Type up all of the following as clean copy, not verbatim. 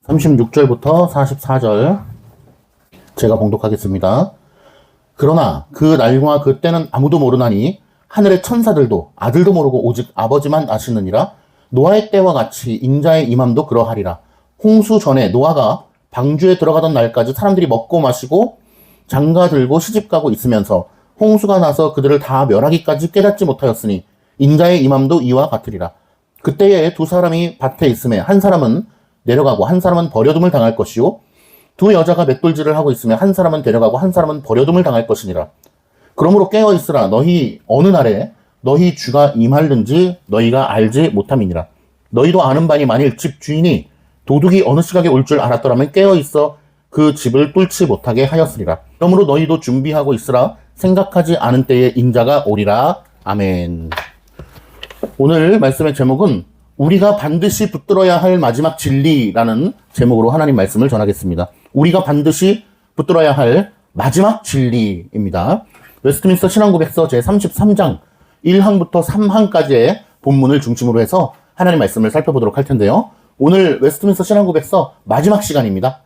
36절부터 44절 제가 봉독하겠습니다. 그러나 그 날과 그 때는 아무도 모르나니 하늘의 천사들도 아들도 모르고 오직 아버지만 아시느니라. 노아의 때와 같이 인자의 임함도 그러하리라. 홍수 전에 노아가 방주에 들어가던 날까지 사람들이 먹고 마시고 장가 들고 시집가고 있으면서 홍수가 나서 그들을 다 멸하기까지 깨닫지 못하였으니 인자의 임함도 이와 같으리라. 그때에 두 사람이 밭에 있음에 한 사람은 내려가고 한 사람은 버려둠을 당할 것이요 두 여자가 맷돌질을 하고 있으며 한 사람은 데려가고 한 사람은 버려둠을 당할 것이니라. 그러므로 깨어 있으라. 너희 어느 날에 너희 주가 임할는지 너희가 알지 못함이니라. 너희도 아는 바니 만일 집 주인이 도둑이 어느 시각에 올 줄 알았더라면 깨어 있어 그 집을 뚫지 못하게 하였으리라. 그러므로 너희도 준비하고 있으라. 생각하지 않은 때에 인자가 오리라. 아멘. 오늘 말씀의 제목은 우리가 반드시 붙들어야 할 마지막 진리라는 제목으로 하나님 말씀을 전하겠습니다. 우리가 반드시 붙들어야 할 마지막 진리입니다. 웨스트민스터 신앙고백서 제33장 1항부터 3항까지의 본문을 중심으로 해서 하나님 말씀을 살펴보도록 할 텐데요. 오늘 웨스트민스터 신앙고백서 마지막 시간입니다.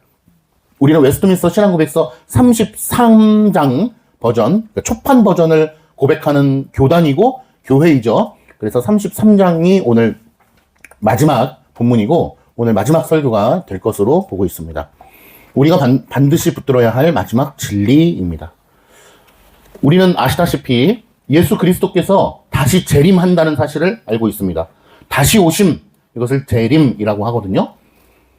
우리는 웨스트민스터 신앙고백서 33장 버전, 그러니까 초판 버전을 고백하는 교단이고 교회이죠. 그래서 33장이 오늘 마지막 본문이고 오늘 마지막 설교가 될 것으로 보고 있습니다. 우리가 반드시 붙들어야 할 마지막 진리입니다. 우리는 아시다시피 예수 그리스도께서 다시 재림한다는 사실을 알고 있습니다. 다시 오심, 이것을 재림이라고 하거든요.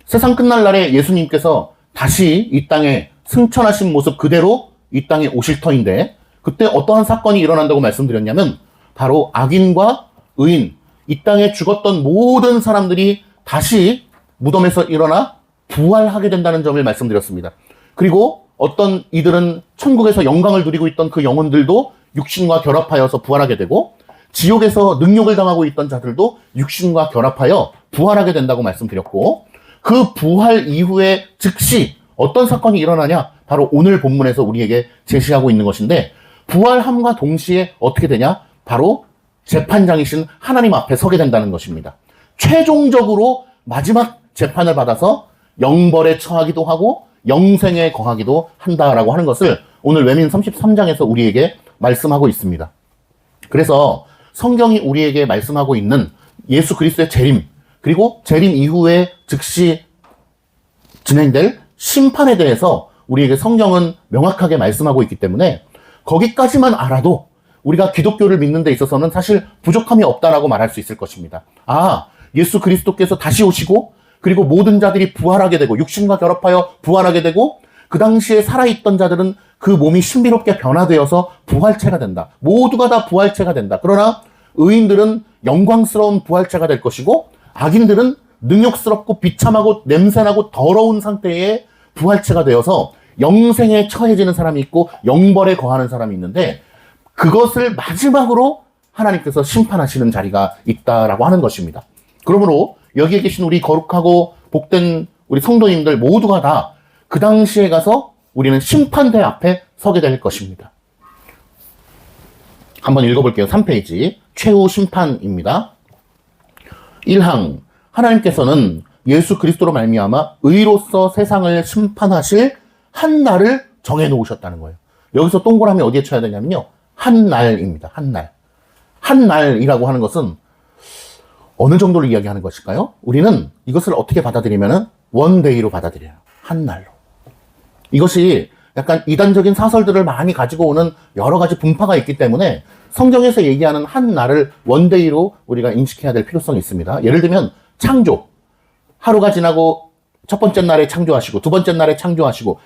세상 끝날 날에 예수님께서 다시 이 땅에 승천하신 모습 그대로 이 땅에 오실 터인데 그때 어떠한 사건이 일어난다고 말씀드렸냐면 바로 악인과 의인, 이 땅에 죽었던 모든 사람들이 다시 무덤에서 일어나 부활하게 된다는 점을 말씀드렸습니다. 그리고 어떤 이들은 천국에서 영광을 누리고 있던 그 영혼들도 육신과 결합하여서 부활하게 되고 지옥에서 능욕을 당하고 있던 자들도 육신과 결합하여 부활하게 된다고 말씀드렸고 그 부활 이후에 즉시 어떤 사건이 일어나냐? 바로 오늘 본문에서 우리에게 제시하고 있는 것인데 부활함과 동시에 어떻게 되냐? 바로 재판장이신 하나님 앞에 서게 된다는 것입니다. 최종적으로 마지막 재판을 받아서 영벌에 처하기도 하고 영생에 거하기도 한다라고 하는 것을 오늘 외민 33장에서 우리에게 말씀하고 있습니다. 그래서 성경이 우리에게 말씀하고 있는 예수 그리스도의 재림, 그리고 재림 이후에 즉시 진행될 심판에 대해서 우리에게 성경은 명확하게 말씀하고 있기 때문에 거기까지만 알아도 우리가 기독교를 믿는 데 있어서는 사실 부족함이 없다라고 말할 수 있을 것입니다. 아, 예수 그리스도께서 다시 오시고 그리고 모든 자들이 부활하게 되고 육신과 결합하여 부활하게 되고 그 당시에 살아있던 자들은 그 몸이 신비롭게 변화되어서 부활체가 된다. 모두가 다 부활체가 된다. 그러나 의인들은 영광스러운 부활체가 될 것이고 악인들은 능욕스럽고 비참하고 냄새나고 더러운 상태의 부활체가 되어서 영생에 처해지는 사람이 있고 영벌에 거하는 사람이 있는데 그것을 마지막으로 하나님께서 심판하시는 자리가 있다라고 하는 것입니다. 그러므로 여기에 계신 우리 거룩하고 복된 우리 성도님들 모두가 다 그 당시에 가서 우리는 심판대 앞에 서게 될 것입니다. 한번 읽어볼게요. 3페이지. 최후 심판입니다. 1항. 하나님께서는 예수 그리스도로 말미암아 의로서 세상을 심판하실 한 날을 정해놓으셨다는 거예요. 여기서 동그라미 어디에 쳐야 되냐면요. 한 날입니다. 한 날. 한 날이라고 하는 것은 어느 정도를 이야기하는 것일까요? 우리는 이것을 어떻게 받아들이면은 원데이로 받아들여요. 한 날로. 이것이 약간 이단적인 사설들을 많이 가지고 오는 여러 가지 분파가 있기 때문에 성경에서 얘기하는 한 날을 원데이로 우리가 인식해야 될 필요성이 있습니다. 예를 들면 창조. 하루가 지나고 첫 번째 날에 창조하시고 두 번째 날에 창조하시고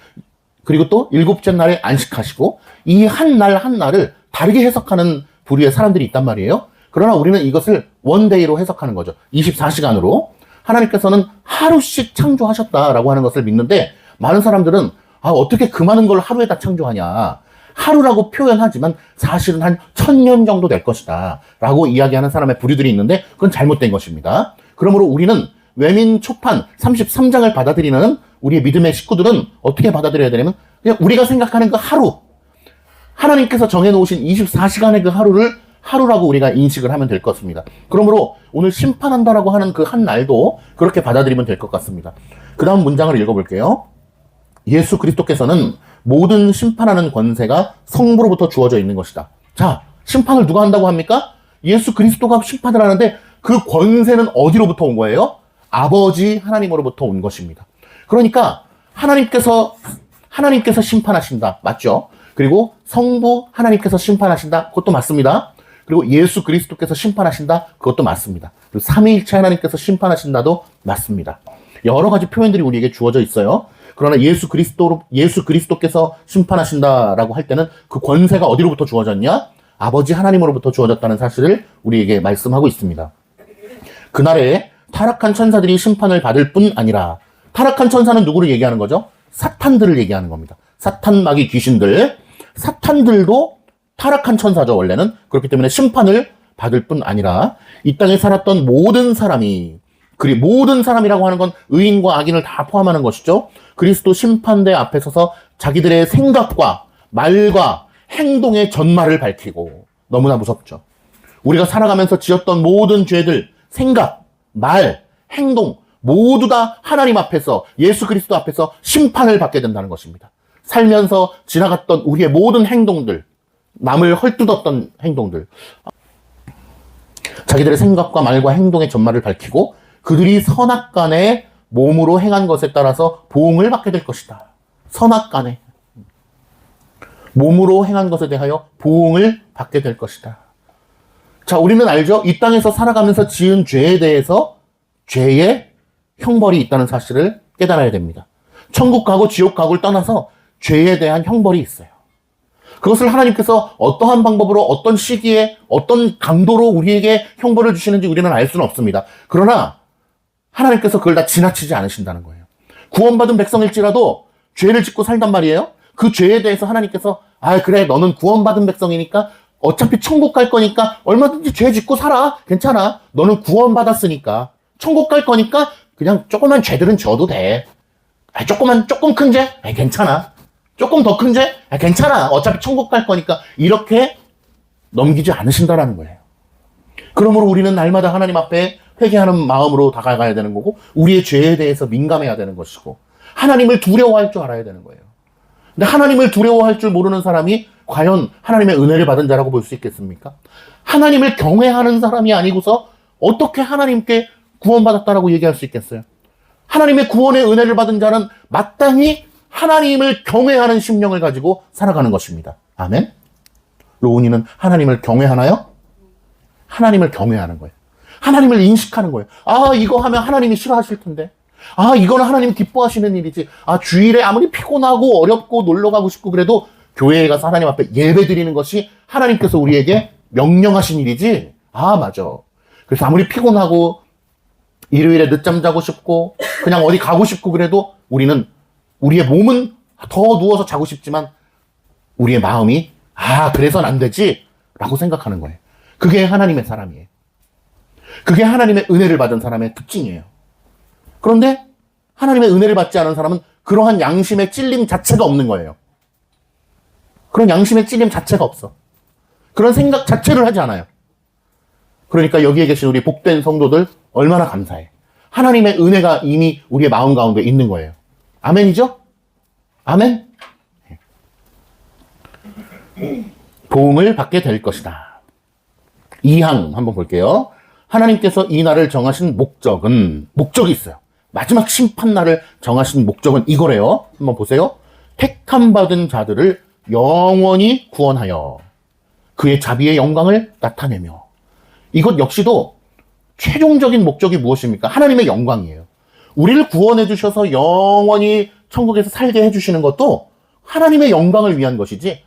그리고 또 일곱째 날에 안식하시고 이 한 날 한 날을 다르게 해석하는 부류의 사람들이 있단 말이에요. 그러나 우리는 이것을 원데이로 해석하는 거죠. 24시간으로. 하나님께서는 하루씩 창조하셨다라고 하는 것을 믿는데 많은 사람들은 어떻게 그 많은 걸 하루에 다 창조하냐. 하루라고 표현하지만 사실은 한 1000년 정도 될 것이다 라고 이야기하는 사람의 부류들이 있는데 그건 잘못된 것입니다. 그러므로 우리는 외민 초판 33장을 받아들이는 우리의 믿음의 식구들은 어떻게 받아들여야 되냐면 그냥 우리가 생각하는 그 하루, 하나님께서 정해놓으신 24시간의 그 하루를 하루라고 우리가 인식을 하면 될 것 같습니다. 그러므로 오늘 심판한다라고 하는 그 한 날도 그렇게 받아들이면 될 것 같습니다. 그 다음 문장을 읽어볼게요. 예수 그리스도께서는 모든 심판하는 권세가 성부로부터 주어져 있는 것이다. 자, 심판을 누가 한다고 합니까? 예수 그리스도가 심판을 하는데 그 권세는 어디로부터 온 거예요? 아버지 하나님으로부터 온 것입니다. 그러니까 하나님께서 심판하신다. 맞죠? 그리고 성부 하나님께서 심판하신다. 그것도 맞습니다. 그리고 예수 그리스도께서 심판하신다. 그것도 맞습니다. 그리고 삼위일체 하나님께서 심판하신다도 맞습니다. 여러 가지 표현들이 우리에게 주어져 있어요. 그러나 예수 그리스도께서 심판하신다라고 할 때는 그 권세가 어디로부터 주어졌냐? 아버지 하나님으로부터 주어졌다는 사실을 우리에게 말씀하고 있습니다. 그날에 타락한 천사들이 심판을 받을 뿐 아니라, 타락한 천사는 누구를 얘기하는 거죠? 사탄들을 얘기하는 겁니다. 사탄, 마귀, 귀신들. 사탄들도 타락한 천사죠, 원래는. 그렇기 때문에 심판을 받을 뿐 아니라 이 땅에 살았던 모든 사람이, 모든 사람이라고 하는 건 의인과 악인을 다 포함하는 것이죠. 그리스도 심판대 앞에 서서 자기들의 생각과 말과 행동의 전말을 밝히고, 너무나 무섭죠. 우리가 살아가면서 지었던 모든 죄들, 생각, 말, 행동 모두 다 하나님 앞에서, 예수 그리스도 앞에서 심판을 받게 된다는 것입니다. 살면서 지나갔던 우리의 모든 행동들, 남을 헐뜯었던 행동들, 자기들의 생각과 말과 행동의 전말을 밝히고 그들이 선악간에 몸으로 행한 것에 따라서 보응을 받게 될 것이다. 선악간에 몸으로 행한 것에 대하여 보응을 받게 될 것이다. 자, 우리는 알죠? 이 땅에서 살아가면서 지은 죄에 대해서 죄의 형벌이 있다는 사실을 깨달아야 됩니다. 천국 가고 지옥 가고를 떠나서 죄에 대한 형벌이 있어요. 그것을 하나님께서 어떠한 방법으로, 어떤 시기에, 어떤 강도로 우리에게 형벌을 주시는지 우리는 알 수는 없습니다. 그러나 하나님께서 그걸 다 지나치지 않으신다는 거예요. 구원받은 백성일지라도 죄를 짓고 살단 말이에요. 그 죄에 대해서 하나님께서 그래, 너는 구원받은 백성이니까 어차피 천국 갈 거니까 얼마든지 죄 짓고 살아. 괜찮아. 너는 구원받았으니까. 천국 갈 거니까 그냥 조그만 죄들은 져도 돼. 조금 큰 죄? 괜찮아. 조금 더 큰 죄? 괜찮아. 어차피 천국 갈 거니까. 이렇게 넘기지 않으신다라는 거예요. 그러므로 우리는 날마다 하나님 앞에 회개하는 마음으로 다가가야 되는 거고, 우리의 죄에 대해서 민감해야 되는 것이고, 하나님을 두려워할 줄 알아야 되는 거예요. 근데 하나님을 두려워할 줄 모르는 사람이 과연 하나님의 은혜를 받은 자라고 볼 수 있겠습니까? 하나님을 경외하는 사람이 아니고서 어떻게 하나님께 구원받았다라고 얘기할 수 있겠어요? 하나님의 구원의 은혜를 받은 자는 마땅히 하나님을 경외하는 심령을 가지고 살아가는 것입니다. 아멘? 로운이는 하나님을 경외하나요? 하나님을 경외하는 거예요. 하나님을 인식하는 거예요. 이거 하면 하나님이 싫어하실 텐데. 이거는 하나님 기뻐하시는 일이지. 주일에 아무리 피곤하고 어렵고 놀러 가고 싶고 그래도 교회에 가서 하나님 앞에 예배 드리는 것이 하나님께서 우리에게 명령하신 일이지. 맞아. 그래서 아무리 피곤하고 일요일에 늦잠 자고 싶고 그냥 어디 가고 싶고 그래도 우리의 몸은 더 누워서 자고 싶지만 우리의 마음이 그래서는 안 되지 라고 생각하는 거예요. 그게 하나님의 사람이에요. 그게 하나님의 은혜를 받은 사람의 특징이에요. 그런데 하나님의 은혜를 받지 않은 사람은 그러한 양심의 찔림 자체가 없는 거예요. 그런 양심의 찔림 자체가 없어. 그런 생각 자체를 하지 않아요. 그러니까 여기에 계신 우리 복된 성도들 얼마나 감사해. 하나님의 은혜가 이미 우리의 마음 가운데 있는 거예요. 아멘이죠? 아멘? 보응을 받게 될 것이다. 2항 한번 볼게요. 하나님께서 이 날을 정하신 목적이 있어요. 마지막 심판날을 정하신 목적은 이거래요. 한번 보세요. 택함 받은 자들을 영원히 구원하여 그의 자비의 영광을 나타내며. 이것 역시도 최종적인 목적이 무엇입니까? 하나님의 영광이에요. 우리를 구원해 주셔서 영원히 천국에서 살게 해주시는 것도 하나님의 영광을 위한 것이지,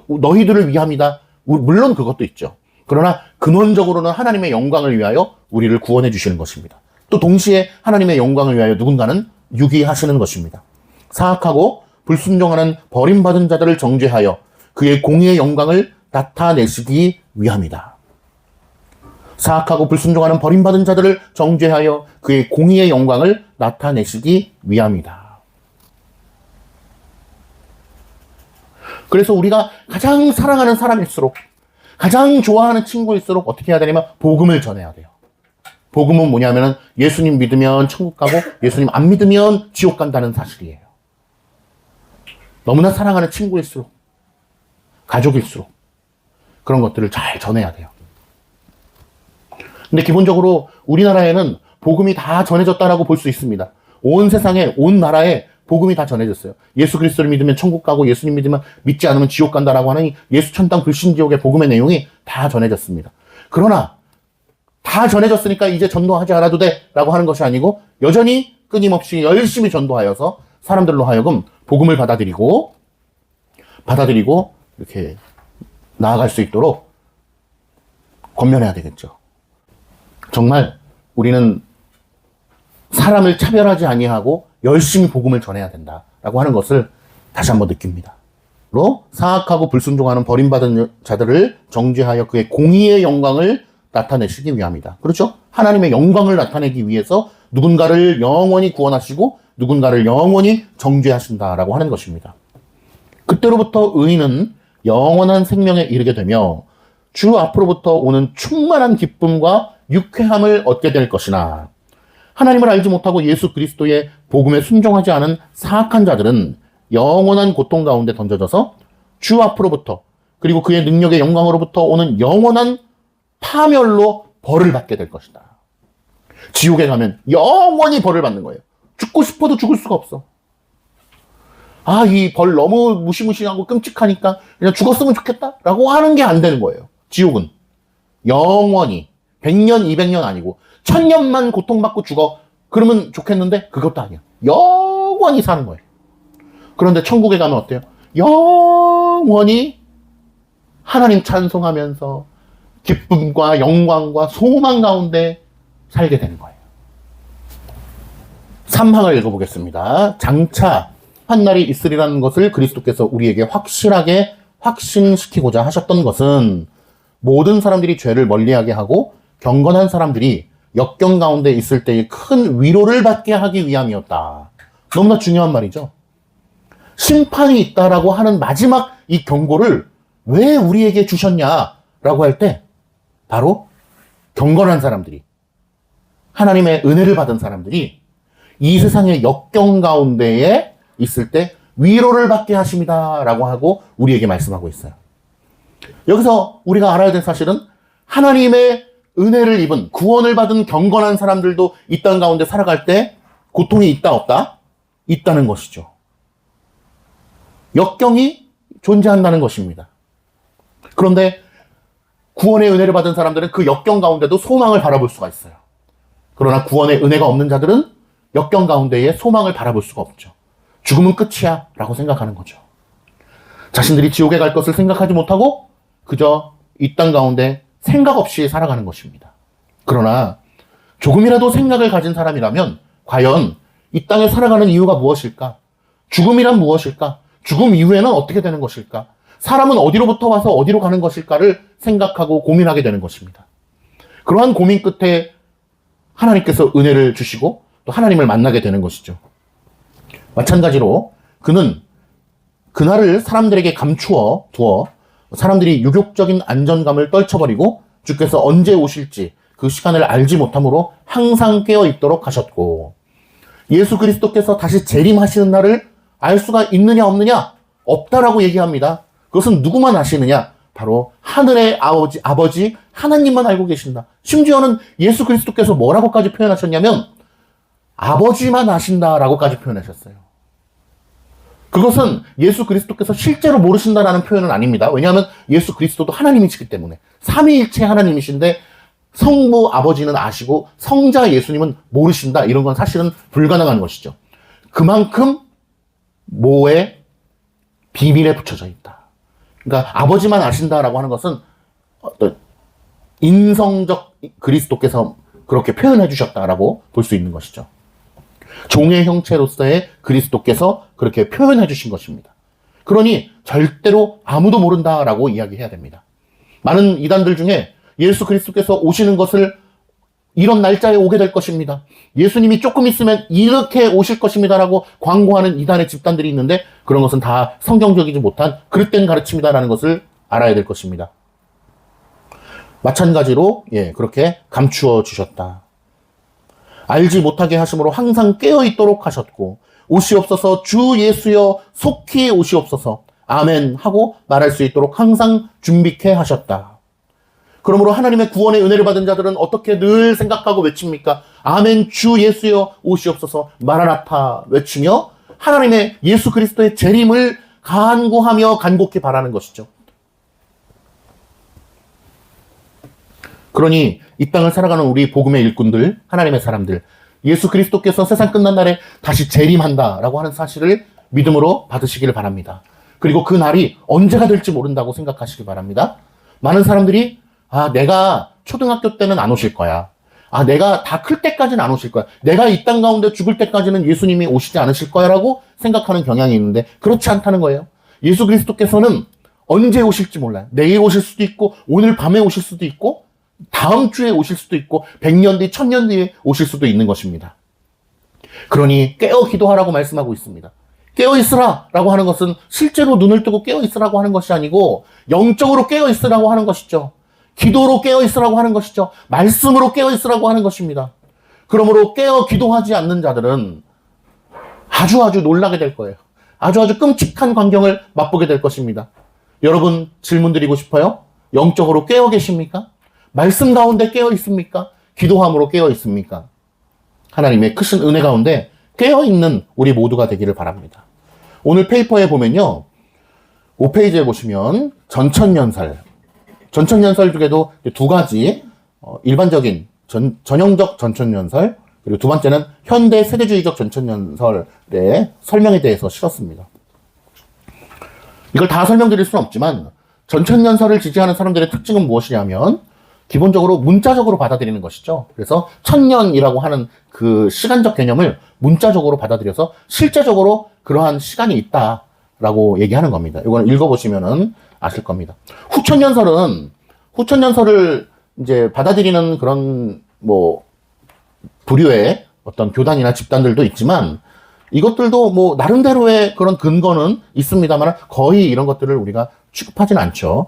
너희들을 위함이다. 물론 그것도 있죠. 그러나 근원적으로는 하나님의 영광을 위하여 우리를 구원해 주시는 것입니다. 또 동시에 하나님의 영광을 위하여 누군가는 유기하시는 것입니다. 사악하고 불순종하는 버림받은 자들을 정죄하여 그의 공의의 영광을 나타내시기 위함이다. 사악하고 불순종하는 버림받은 자들을 정죄하여 그의 공의의 영광을 나타내시기 위함이다. 그래서 우리가 가장 사랑하는 사람일수록, 가장 좋아하는 친구일수록 어떻게 해야 되냐면 복음을 전해야 돼요. 복음은 뭐냐면은 예수님 믿으면 천국 가고 예수님 안 믿으면 지옥 간다는 사실이에요. 너무나 사랑하는 친구일수록, 가족일수록 그런 것들을 잘 전해야 돼요. 근데 기본적으로 우리나라에는 복음이 다 전해졌다라고 볼 수 있습니다. 온 세상에, 온 나라에 복음이 다 전해졌어요. 예수 그리스도를 믿으면 천국 가고 예수님 믿으면 믿지 않으면 지옥 간다라고 하는 이 예수 천당 불신지옥의 복음의 내용이 다 전해졌습니다. 그러나 다 전해졌으니까 이제 전도하지 않아도 돼 라고 하는 것이 아니고 여전히 끊임없이 열심히 전도하여서 사람들로 하여금 복음을 받아들이고 이렇게 나아갈 수 있도록 권면해야 되겠죠. 정말 우리는 사람을 차별하지 아니하고 열심히 복음을 전해야 된다라고 하는 것을 다시 한번 느낍니다. 사악하고 불순종하는 버림받은 자들을 정죄하여 그의 공의의 영광을 나타내시기 위함이다. 그렇죠? 하나님의 영광을 나타내기 위해서 누군가를 영원히 구원하시고 누군가를 영원히 정죄하신다라고 하는 것입니다. 그때로부터 의인은 영원한 생명에 이르게 되며 주 앞으로부터 오는 충만한 기쁨과 유쾌함을 얻게 될 것이나 하나님을 알지 못하고 예수 그리스도의 복음에 순종하지 않은 사악한 자들은 영원한 고통 가운데 던져져서 주 앞으로부터 그리고 그의 능력의 영광으로부터 오는 영원한 파멸로 벌을 받게 될 것이다. 지옥에 가면 영원히 벌을 받는 거예요. 죽고 싶어도 죽을 수가 없어. 이 벌 너무 무시무시하고 끔찍하니까 그냥 죽었으면 좋겠다 라고 하는 게 안 되는 거예요. 지옥은 영원히 100년, 200년 아니고 1000년만 고통받고 죽어. 그러면 좋겠는데 그것도 아니야. 영원히 사는 거예요. 그런데 천국에 가면 어때요? 영원히 하나님 찬송하면서 기쁨과 영광과 소망 가운데 살게 되는 거예요. 3항을 읽어보겠습니다. 장차 한 날이 있으리라는 것을 그리스도께서 우리에게 확실하게 확신시키고자 하셨던 것은 모든 사람들이 죄를 멀리하게 하고 경건한 사람들이 역경 가운데 있을 때의 큰 위로를 받게 하기 위함이었다. 너무나 중요한 말이죠. 심판이 있다라고 하는 마지막 이 경고를 왜 우리에게 주셨냐라고 할 때 바로 경건한 사람들이, 하나님의 은혜를 받은 사람들이 이 세상의 역경 가운데에 있을 때 위로를 받게 하십니다라고 하고 우리에게 말씀하고 있어요. 여기서 우리가 알아야 될 사실은 하나님의 은혜를 입은 구원을 받은 경건한 사람들도 이 땅 가운데 살아갈 때 고통이 있다 없다? 있다는 것이죠. 역경이 존재한다는 것입니다. 그런데 구원의 은혜를 받은 사람들은 그 역경 가운데도 소망을 바라볼 수가 있어요. 그러나 구원의 은혜가 없는 자들은 역경 가운데에 소망을 바라볼 수가 없죠. 죽음은 끝이야 라고 생각하는 거죠. 자신들이 지옥에 갈 것을 생각하지 못하고 그저 이 땅 가운데 생각 없이 살아가는 것입니다. 그러나 조금이라도 생각을 가진 사람이라면 과연 이 땅에 살아가는 이유가 무엇일까? 죽음이란 무엇일까? 죽음 이후에는 어떻게 되는 것일까? 사람은 어디로부터 와서 어디로 가는 것일까를 생각하고 고민하게 되는 것입니다. 그러한 고민 끝에 하나님께서 은혜를 주시고 또 하나님을 만나게 되는 것이죠. 마찬가지로 그는 그날을 사람들에게 감추어 두어 사람들이 유욕적인 안전감을 떨쳐버리고 주께서 언제 오실지 그 시간을 알지 못함으로 항상 깨어 있도록 하셨고, 예수 그리스도께서 다시 재림하시는 날을 알 수가 있느냐 없느냐? 없다라고 얘기합니다. 그것은 누구만 아시느냐? 바로 하늘의 아버지 하나님만 알고 계신다. 심지어는 예수 그리스도께서 뭐라고까지 표현하셨냐면 아버지만 아신다라고까지 표현하셨어요. 그것은 예수 그리스도께서 실제로 모르신다라는 표현은 아닙니다. 왜냐하면 예수 그리스도도 하나님이시기 때문에 삼위일체 하나님이신데 성부 아버지는 아시고 성자 예수님은 모르신다. 이런 건 사실은 불가능한 것이죠. 그만큼 모에 비밀에 붙여져 있다. 그러니까 아버지만 아신다라고 하는 것은 어떤 인성적 그리스도께서 그렇게 표현해 주셨다라고 볼 수 있는 것이죠. 종의 형체로서의 그리스도께서 그렇게 표현해 주신 것입니다. 그러니 절대로 아무도 모른다라고 이야기해야 됩니다. 많은 이단들 중에 예수 그리스도께서 오시는 것을 이런 날짜에 오게 될 것입니다. 예수님이 조금 있으면 이렇게 오실 것입니다라고 광고하는 이단의 집단들이 있는데 그런 것은 다 성경적이지 못한 그릇된 가르침이다라는 것을 알아야 될 것입니다. 마찬가지로 그렇게 감추어 주셨다. 알지 못하게 하심으로 항상 깨어 있도록 하셨고 오시옵소서 주 예수여 속히 오시옵소서 아멘 하고 말할 수 있도록 항상 준비케 하셨다. 그러므로 하나님의 구원의 은혜를 받은 자들은 어떻게 늘 생각하고 외칩니까? 아멘 주 예수여 오시옵소서 마라나타 외치며 하나님의 예수 그리스도의 재림을 간구하며 간곡히 바라는 것이죠. 그러니 이 땅을 살아가는 우리 복음의 일꾼들, 하나님의 사람들, 예수 그리스도께서 세상 끝난 날에 다시 재림한다라고 하는 사실을 믿음으로 받으시기를 바랍니다. 그리고 그 날이 언제가 될지 모른다고 생각하시기 바랍니다. 많은 사람들이 내가 초등학교 때는 안 오실 거야. 내가 다 클 때까지는 안 오실 거야. 내가 이 땅 가운데 죽을 때까지는 예수님이 오시지 않으실 거야 라고 생각하는 경향이 있는데 그렇지 않다는 거예요. 예수 그리스도께서는 언제 오실지 몰라요. 내일 오실 수도 있고 오늘 밤에 오실 수도 있고 다음 주에 오실 수도 있고 100년 뒤, 1000년 뒤에 오실 수도 있는 것입니다. 그러니 깨어 기도하라고 말씀하고 있습니다. 깨어 있으라 라고 하는 것은 실제로 눈을 뜨고 깨어 있으라고 하는 것이 아니고 영적으로 깨어 있으라고 하는 것이죠. 기도로 깨어 있으라고 하는 것이죠. 말씀으로 깨어 있으라고 하는 것입니다. 그러므로 깨어 기도하지 않는 자들은 아주 놀라게 될 거예요. 아주 끔찍한 광경을 맛보게 될 것입니다. 여러분 질문 드리고 싶어요. 영적으로 깨어 계십니까? 말씀 가운데 깨어 있습니까? 기도함으로 깨어 있습니까? 하나님의 크신 은혜 가운데 깨어 있는 우리 모두가 되기를 바랍니다. 오늘 페이퍼에 보면요. 5페이지에 보시면 전천년설 중에도 두 가지 일반적인 전형적 전천년설 그리고 두 번째는 현대 세대주의적 전천년설의 설명에 대해서 실었습니다. 이걸 다 설명드릴 수는 없지만 전천년설을 지지하는 사람들의 특징은 무엇이냐면 기본적으로 문자적으로 받아들이는 것이죠. 그래서 천년이라고 하는 그 시간적 개념을 문자적으로 받아들여서 실제적으로 그러한 시간이 있다라고 얘기하는 겁니다. 이거는 읽어보시면은 아실 겁니다. 후천년설을 이제 받아들이는 그런 부류의 어떤 교단이나 집단들도 있지만 이것들도 나름대로의 그런 근거는 있습니다만 거의 이런 것들을 우리가 취급하지는 않죠.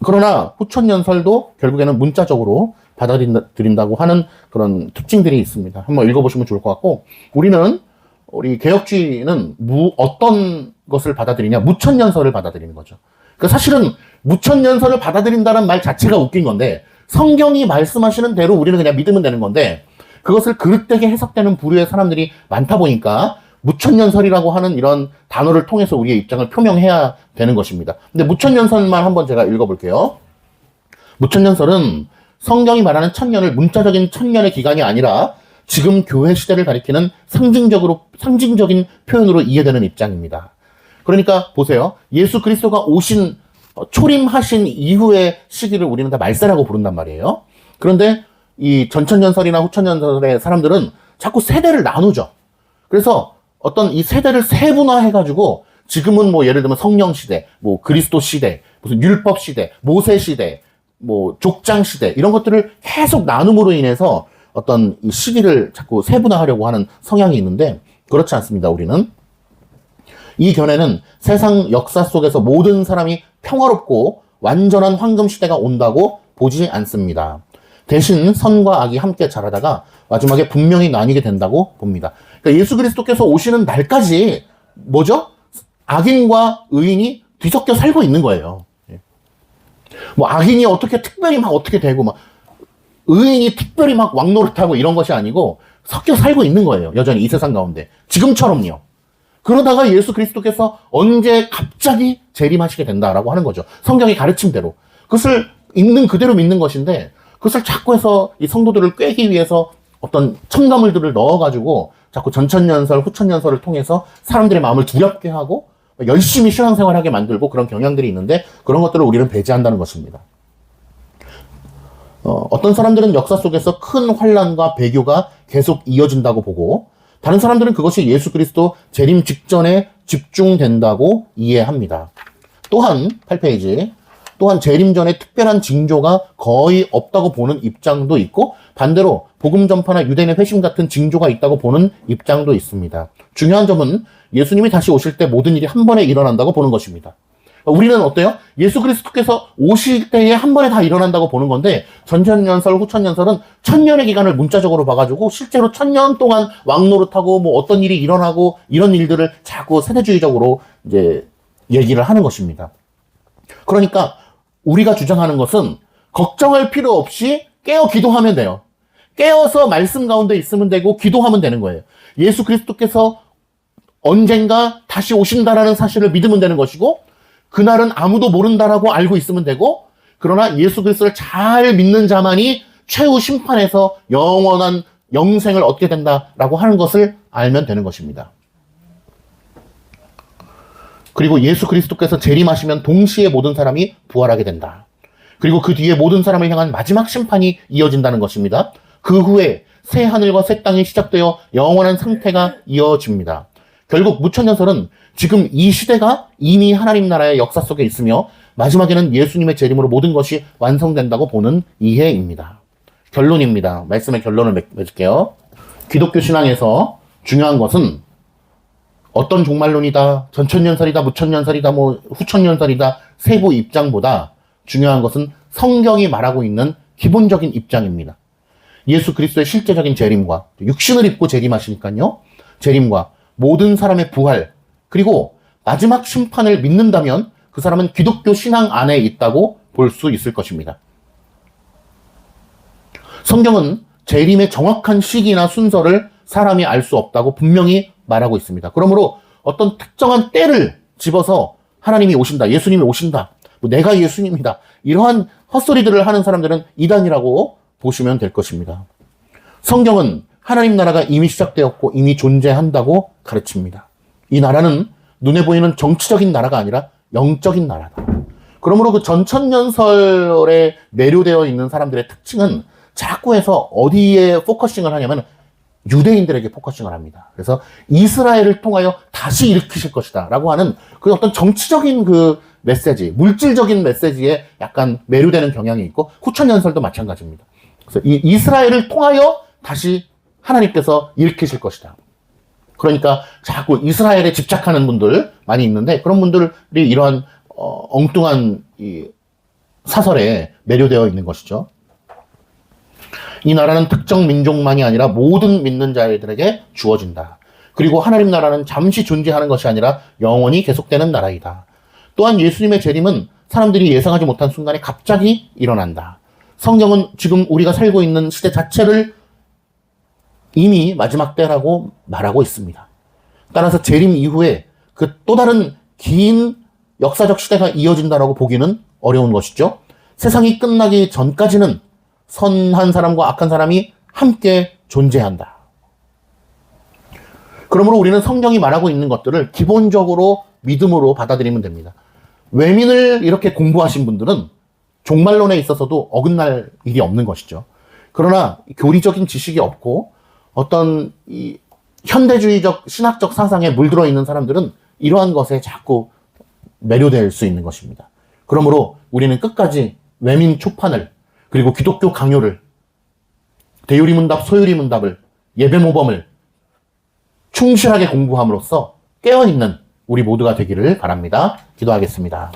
그러나 후천년설도 결국에는 문자적으로 받아들인다고 하는 그런 특징들이 있습니다. 한번 읽어보시면 좋을 것 같고 우리 개혁주의는 어떤 것을 받아들이냐? 무천년설을 받아들이는 거죠. 그러니까 사실은 무천년설을 받아들인다는 말 자체가 웃긴 건데 성경이 말씀하시는 대로 우리는 그냥 믿으면 되는 건데 그것을 그릇되게 해석되는 부류의 사람들이 많다 보니까 무천년설이라고 하는 이런 단어를 통해서 우리의 입장을 표명해야 되는 것입니다. 근데 무천년설만 한번 제가 읽어볼게요. 무천년설은 성경이 말하는 천년을 문자적인 천년의 기간이 아니라 지금 교회 시대를 가리키는 상징적인 표현으로 이해되는 입장입니다. 그러니까 보세요. 예수 그리스도가 초림하신 이후의 시기를 우리는 다 말세라고 부른단 말이에요. 그런데 이 전천년설이나 후천년설의 사람들은 자꾸 세대를 나누죠. 그래서 어떤 이 세대를 세분화해가지고 지금은 예를 들면 성령 시대, 그리스도 시대, 무슨 율법 시대, 모세 시대, 족장 시대 이런 것들을 계속 나눔으로 인해서 어떤 이 시기를 자꾸 세분화하려고 하는 성향이 있는데 그렇지 않습니다. 우리는 이 견해는 세상 역사 속에서 모든 사람이 평화롭고 완전한 황금 시대가 온다고 보지 않습니다. 대신 선과 악이 함께 자라다가 마지막에 분명히 나뉘게 된다고 봅니다. 그러니까 예수 그리스도께서 오시는 날까지 악인과 의인이 뒤섞여 살고 있는 거예요. 악인이 어떻게 특별히 어떻게 되고 의인이 특별히 왕노릇하고 이런 것이 아니고 섞여 살고 있는 거예요. 여전히 이 세상 가운데. 지금처럼요. 그러다가 예수 그리스도께서 언제 갑자기 재림하시게 된다라고 하는 거죠. 성경의 가르침대로. 그것을 있는 그대로 믿는 것인데 그것을 자꾸 해서 이 성도들을 꿰기 위해서 어떤 첨가물들을 넣어가지고 자꾸 전천년설, 후천년설을 통해서 사람들의 마음을 두렵게 하고 열심히 신앙생활하게 만들고 그런 경향들이 있는데 그런 것들을 우리는 배제한다는 것입니다. 어떤 사람들은 역사 속에서 큰 환난과 배교가 계속 이어진다고 보고 다른 사람들은 그것이 예수 그리스도 재림 직전에 집중된다고 이해합니다. 또한 8페이지 또한 재림 전에 특별한 징조가 거의 없다고 보는 입장도 있고 반대로 복음 전파나 유대인의 회심 같은 징조가 있다고 보는 입장도 있습니다. 중요한 점은 예수님이 다시 오실 때 모든 일이 한 번에 일어난다고 보는 것입니다. 우리는 어때요? 예수 그리스도께서 오실 때에 한 번에 다 일어난다고 보는 건데, 전천년설, 후천년설은 천년의 기간을 문자적으로 봐가지고 실제로 1000년 동안 왕노릇하고 뭐 어떤 일이 일어나고 이런 일들을 자꾸 세대주의적으로 이제 얘기를 하는 것입니다. 그러니까 우리가 주장하는 것은 걱정할 필요 없이 깨어 기도하면 돼요. 깨어서 말씀 가운데 있으면 되고 기도하면 되는 거예요. 예수 그리스도께서 언젠가 다시 오신다라는 사실을 믿으면 되는 것이고, 그날은 아무도 모른다라고 알고 있으면 되고, 그러나 예수 그리스도를 잘 믿는 자만이 최후 심판에서 영원한 영생을 얻게 된다라고 하는 것을 알면 되는 것입니다. 그리고 예수 그리스도께서 재림하시면 동시에 모든 사람이 부활하게 된다. 그리고 그 뒤에 모든 사람을 향한 마지막 심판이 이어진다는 것입니다. 그 후에 새 하늘과 새 땅이 시작되어 영원한 상태가 이어집니다. 결국 무천년설은 지금 이 시대가 이미 하나님 나라의 역사 속에 있으며 마지막에는 예수님의 재림으로 모든 것이 완성된다고 보는 이해입니다. 결론입니다. 말씀의 결론을 맺을게요. 기독교 신앙에서 중요한 것은 어떤 종말론이다, 전천년설이다, 무천년설이다, 뭐 후천년설이다 세부 입장보다 중요한 것은 성경이 말하고 있는 기본적인 입장입니다. 예수 그리스도의 실제적인 재림과 육신을 입고 재림하시니까요. 재림과 모든 사람의 부활, 그리고 마지막 심판을 믿는다면 그 사람은 기독교 신앙 안에 있다고 볼 수 있을 것입니다. 성경은 재림의 정확한 시기나 순서를 사람이 알 수 없다고 분명히 말하고 있습니다. 그러므로 어떤 특정한 때를 집어서 하나님이 오신다, 예수님이 오신다, 뭐 내가 예수님이다, 이러한 헛소리들을 하는 사람들은 이단이라고 보시면 될 것입니다. 성경은 하나님 나라가 이미 시작되었고 이미 존재한다고 가르칩니다. 이 나라는 눈에 보이는 정치적인 나라가 아니라 영적인 나라다. 그러므로 그 전천년설에 매료되어 있는 사람들의 특징은 자꾸 해서 어디에 포커싱을 하냐면 유대인들에게 포커싱을 합니다. 그래서 이스라엘을 통하여 다시 일으키실 것이다 라고 하는 그 어떤 정치적인 그 메시지, 물질적인 메시지에 약간 매료되는 경향이 있고, 후천년설도 마찬가지입니다. 그래서 이 이스라엘을 통하여 다시 하나님께서 일으키실 것이다. 그러니까 자꾸 이스라엘에 집착하는 분들 많이 있는데, 그런 분들이 이러한 엉뚱한 이 사설에 매료되어 있는 것이죠. 이 나라는 특정 민족만이 아니라 모든 믿는 자들에게 주어진다. 그리고 하나님 나라는 잠시 존재하는 것이 아니라 영원히 계속되는 나라이다. 또한 예수님의 재림은 사람들이 예상하지 못한 순간에 갑자기 일어난다. 성경은 지금 우리가 살고 있는 시대 자체를 이미 마지막 때라고 말하고 있습니다. 따라서 재림 이후에 그 또 다른 긴 역사적 시대가 이어진다라고 보기는 어려운 것이죠. 세상이 끝나기 전까지는 선한 사람과 악한 사람이 함께 존재한다. 그러므로 우리는 성경이 말하고 있는 것들을 기본적으로 믿음으로 받아들이면 됩니다. 외민을 이렇게 공부하신 분들은 종말론에 있어서도 어긋날 일이 없는 것이죠. 그러나 교리적인 지식이 없고 어떤 이 현대주의적 신학적 사상에 물들어 있는 사람들은 이러한 것에 자꾸 매료될 수 있는 것입니다. 그러므로 우리는 끝까지 외민 초판을, 그리고 기독교 강요를, 대유리문답, 소유리문답을, 예배모범을 충실하게 공부함으로써 깨어있는 우리 모두가 되기를 바랍니다. 기도하겠습니다.